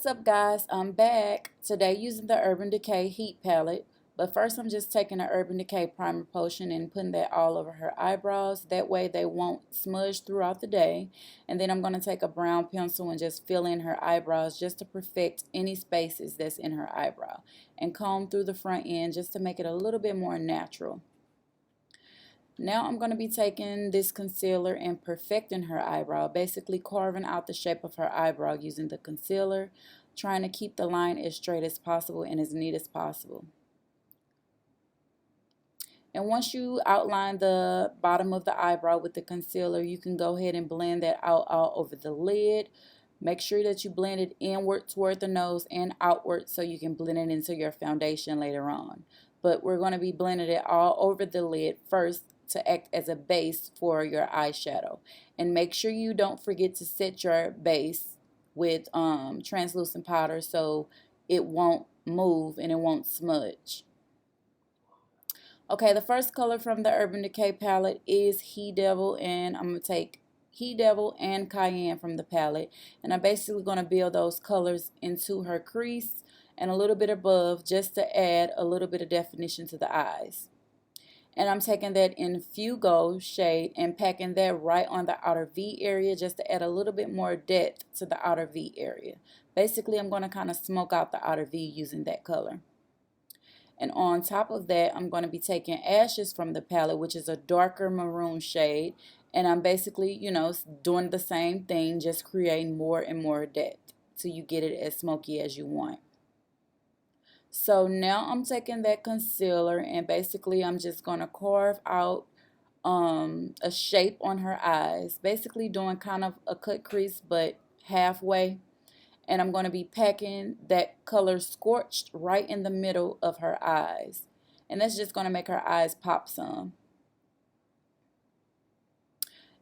What's up, guys? I'm back today using the Urban Decay Heat Palette. But first, I'm just taking the Urban Decay Primer Potion and putting that all over her eyebrows. That way they won't smudge throughout the day. And then I'm going to take a brown pencil and just fill in her eyebrows just to perfect any spaces that's in her eyebrow. And comb through the front end just to make it a little bit more natural. Now I'm going to be taking this concealer and perfecting her eyebrow, basically carving out the shape of her eyebrow using the concealer, trying to keep the line as straight as possible and as neat as possible. And once you outline the bottom of the eyebrow with the concealer, you can go ahead and blend that out all over the lid. Make sure that you blend it inward toward the nose and outward so you can blend it into your foundation later on. But we're going to be blending it all over the lid first to act as a base for your eyeshadow. And make sure you don't forget to set your base with translucent powder so it won't move and it won't smudge. Okay, the first color from the Urban Decay palette is He Devil, and I'm going to take He Devil and Cayenne from the palette, and I'm basically going to build those colors into her crease and a little bit above just to add a little bit of definition to the eyes. And I'm taking that in Fugo shade and packing that right on the outer V area just to add a little bit more depth to the outer V area. Basically, I'm going to kind of smoke out the outer V using that color. And on top of that, I'm going to be taking Ashes from the palette, which is a darker maroon shade. And I'm basically, doing the same thing, just creating more and more depth till you get it as smoky as you want. So now I'm taking that concealer and basically I'm just going to carve out a shape on her eyes. Basically doing kind of a cut crease but halfway. And I'm going to be packing that color Scorched right in the middle of her eyes. And that's just going to make her eyes pop some.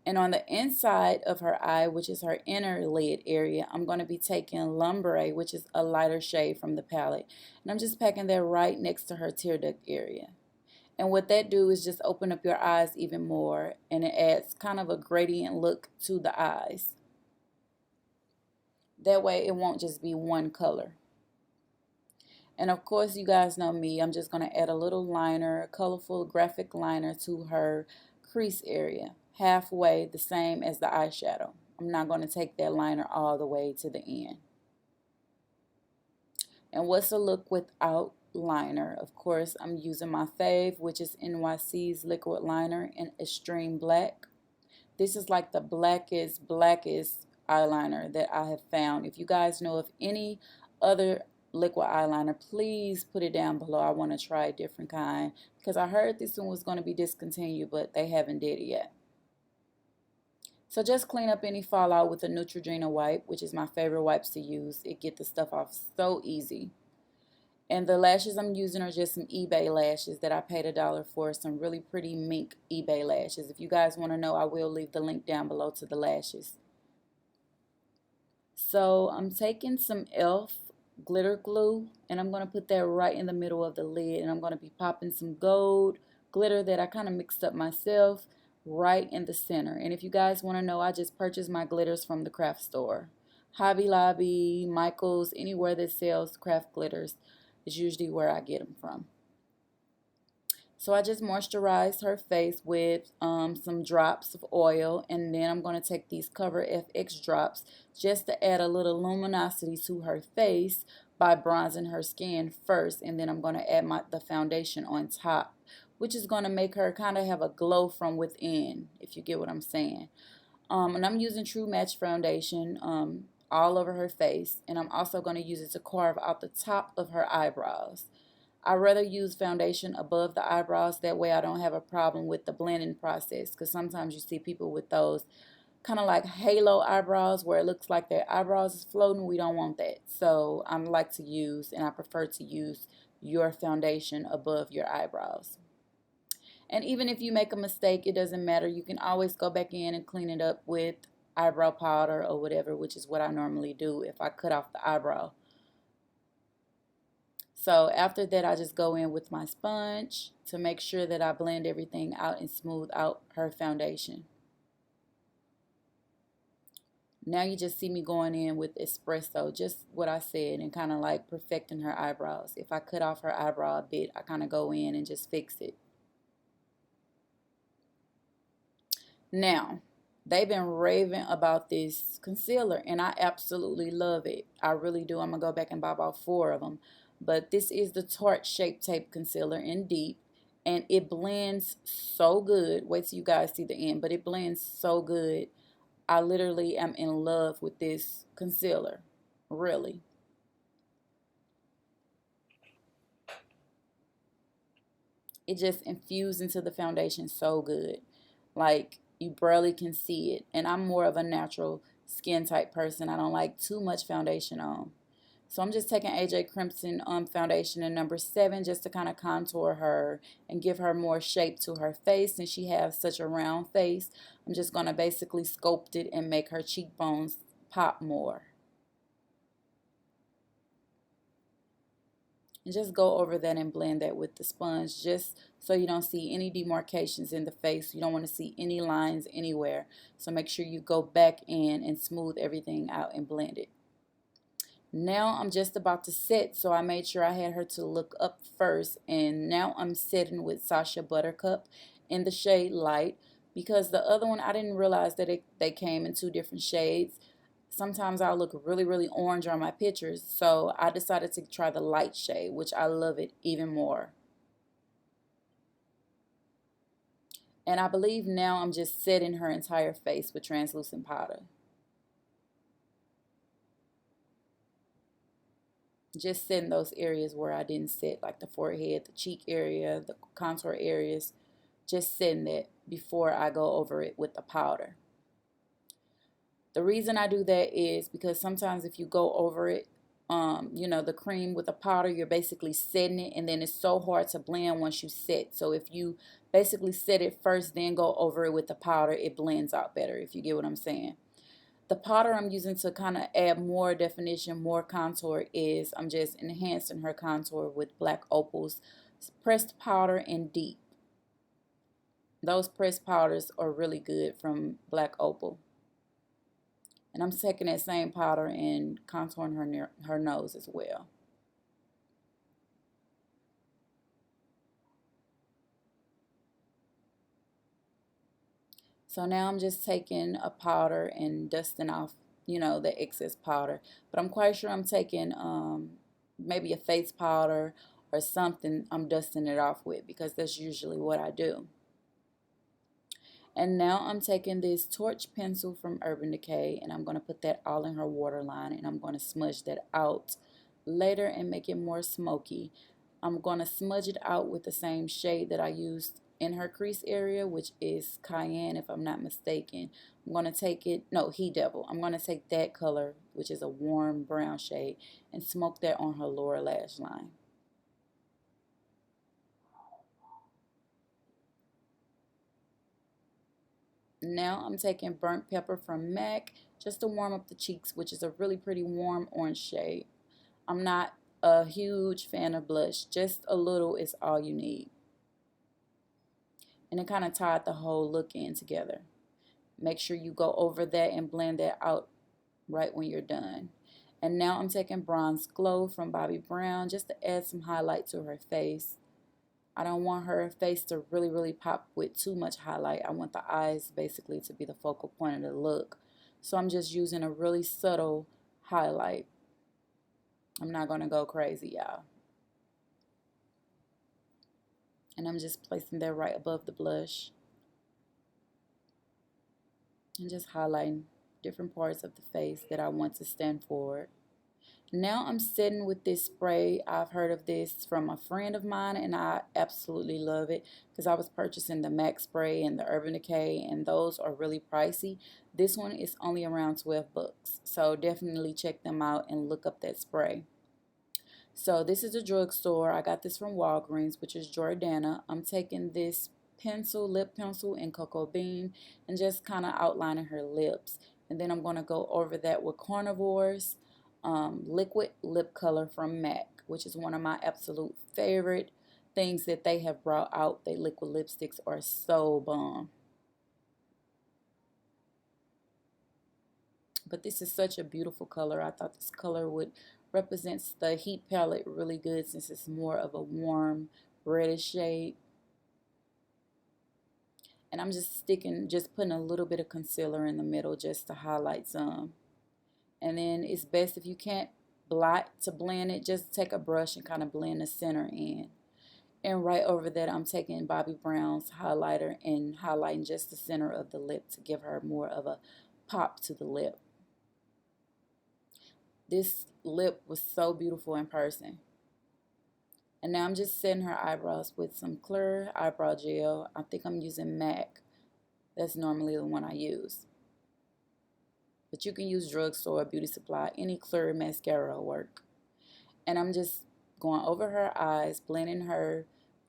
And on the inside of her eye, which is her inner lid area, I'm going to be taking Lumbre, which is a lighter shade from the palette. And I'm just packing that right next to her tear duct area. And what that do is just open up your eyes even more. And it adds kind of a gradient look to the eyes. That way it won't just be one color. And of course, you guys know me. I'm just going to add a little liner, a colorful graphic liner to her crease area. Halfway, the same as the eyeshadow. I'm not going to take that liner all the way to the end. And what's a look without liner? Of course, I'm using my fave, which is NYC's liquid liner in Extreme Black. This is like the blackest eyeliner that I have found. If you guys know of any other liquid eyeliner, please put it down below. I want to try a different kind because I heard this one was going to be discontinued, but they haven't did it yet. So just clean up any fallout with a Neutrogena wipe, which is my favorite wipes to use. It gets the stuff off so easy. And the lashes I'm using are just some eBay lashes that I paid $1 for. Some really pretty mink eBay lashes. If you guys want to know, I will leave the link down below to the lashes. So I'm taking some e.l.f. glitter glue and I'm going to put that right in the middle of the lid. And I'm going to be popping some gold glitter that I kind of mixed up myself right in the center. And if you guys want to know, I just purchased my glitters from the craft store. Hobby Lobby, Michael's, anywhere that sells craft glitters is usually where I get them from. So I just moisturized her face with some drops of oil, and then I'm going to take these Cover FX drops just to add a little luminosity to her face by bronzing her skin first, and then I'm going to add the foundation on top, which is going to make her kind of have a glow from within, if you get what I'm saying. And I'm using True Match foundation all over her face, and I'm also going to use it to carve out the top of her eyebrows. I rather use foundation above the eyebrows, that way I don't have a problem with the blending process, because sometimes you see people with those kind of like halo eyebrows where it looks like their eyebrows is floating. We don't want that. So I like to use, and I prefer to use your foundation above your eyebrows. And even if you make a mistake, it doesn't matter. You can always go back in and clean it up with eyebrow powder or whatever, which is what I normally do if I cut off the eyebrow. So after that, I just go in with my sponge to make sure that I blend everything out and smooth out her foundation. Now you just see me going in with espresso, just what I said, and kind of like perfecting her eyebrows. If I cut off her eyebrow a bit, I kind of go in and just fix it. Now, they've been raving about this concealer, and I absolutely love it. I really do. I'm going to go back and buy about 4 of them. But this is the Tarte Shape Tape Concealer in Deep, and it blends so good. Wait till you guys see the end, but it blends so good. I literally am in love with this concealer, really. It just infused into the foundation so good. Like, you barely can see it. And I'm more of a natural skin type person. I don't like too much foundation on. So I'm just taking AJ Crimson foundation in number 7 just to kind of contour her and give her more shape to her face. Since she has such a round face, I'm just going to basically sculpt it and make her cheekbones pop more. And just go over that and blend that with the sponge, just so you don't see any demarcations in the face. You don't want to see any lines anywhere. So make sure you go back in and smooth everything out and blend it. Now I'm just about to set, so I made sure I had her to look up first. And now I'm setting with Sacha Buttercup in the shade Light, because the other one I didn't realize that they came in 2 different shades. Sometimes I'll look really, really orange on my pictures, so I decided to try the light shade, which I love it even more. And I believe now I'm just setting her entire face with translucent powder. Just setting those areas where I didn't set, like the forehead, the cheek area, the contour areas. Just setting that before I go over it with the powder. The reason I do that is because sometimes if you go over it, you know, the cream with the powder, you're basically setting it, and then it's so hard to blend once you set. So if you basically set it first, then go over it with the powder, it blends out better, if you get what I'm saying. The powder I'm using to kind of add more definition, more contour, is I'm just enhancing her contour with Black Opal's pressed powder in Deep. Those pressed powders are really good from Black Opal. And I'm taking that same powder and contouring her nose as well. So now I'm just taking a powder and dusting off, you know, the excess powder. But I'm quite sure I'm taking maybe a face powder or something I'm dusting it off with, because that's usually what I do. And now I'm taking this torch pencil from Urban Decay, and I'm going to put that all in her waterline, and I'm going to smudge that out later and make it more smoky. I'm going to smudge it out with the same shade that I used in her crease area, which is Cayenne, if I'm not mistaken. I'm going to take it, no, He Devil. I'm going to take that color, which is a warm brown shade, and smoke that on her lower lash line. Now I'm taking Burnt Pepper from MAC just to warm up the cheeks, which is a really pretty warm orange shade. I'm not a huge fan of blush. Just a little is all you need. And it kind of tied the whole look in together. Make sure you go over that and blend that out right when you're done. And now I'm taking Bronze Glow from Bobbi Brown just to add some highlight to her face. I don't want her face to really, really pop with too much highlight. I want the eyes basically to be the focal point of the look. So I'm just using a really subtle highlight. I'm not going to go crazy, y'all. And I'm just placing that right above the blush. And just highlighting different parts of the face that I want to stand forward. Now I'm sitting with this spray. I've heard of this from a friend of mine, and I absolutely love it because I was purchasing the MAC spray and the Urban Decay, and those are really pricey. This one is only around 12 bucks, so definitely check them out and look up that spray. So this is a drugstore. I got this from Walgreens, which is Jordana. I'm taking this lip pencil in Cocoa Bean, and just kind of outlining her lips. And then I'm going to go over that with Carnivore's liquid lip color from MAC, which is one of my absolute favorite things that they have brought out. Their liquid lipsticks are so bomb. But this is such a beautiful color. I thought this color would represents the Heat palette really good since it's more of a warm reddish shade. And I'm just putting a little bit of concealer in the middle just to highlight some. And then it's best if you can't blend it, just take a brush and kind of blend the center in. And right over that, I'm taking Bobbi Brown's highlighter and highlighting just the center of the lip to give her more of a pop to the lip. This lip was so beautiful in person. And now I'm just setting her eyebrows with some clear eyebrow gel. I think I'm using MAC. That's normally the one I use. But you can use drugstore, beauty supply, any clear mascara will work. And I'm just going over her eyes, blending her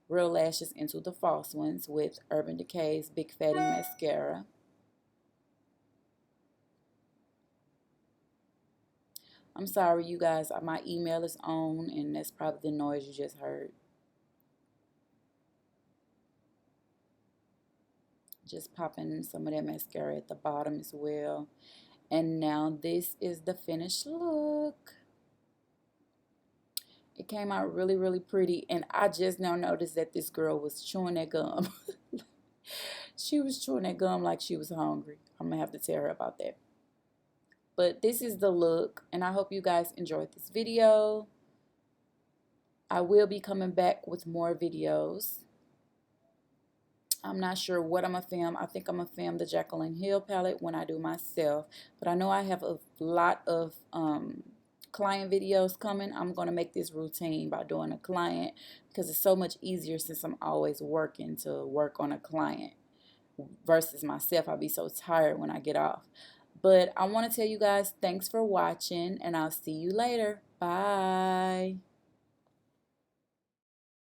real lashes into the false ones with Urban Decay's Big Fatty Mascara. I'm sorry, you guys, my email is on, and that's probably the noise you just heard. Just popping some of that mascara at the bottom as well. And now this is the finished look. It came out really, really pretty, and I just now noticed that this girl was chewing that gum. She was chewing that gum like she was hungry. I'm going to have to tell her about that. But this is the look, and I hope you guys enjoyed this video. I will be coming back with more videos. I'm not sure what I'm going to film. I think I'm going to film the Jaclyn Hill palette when I do myself. But I know I have a lot of client videos coming. I'm going to make this routine by doing a client because it's so much easier since I'm always working to work on a client versus myself. I'll be so tired when I get off. But I want to tell you guys thanks for watching, and I'll see you later. Bye.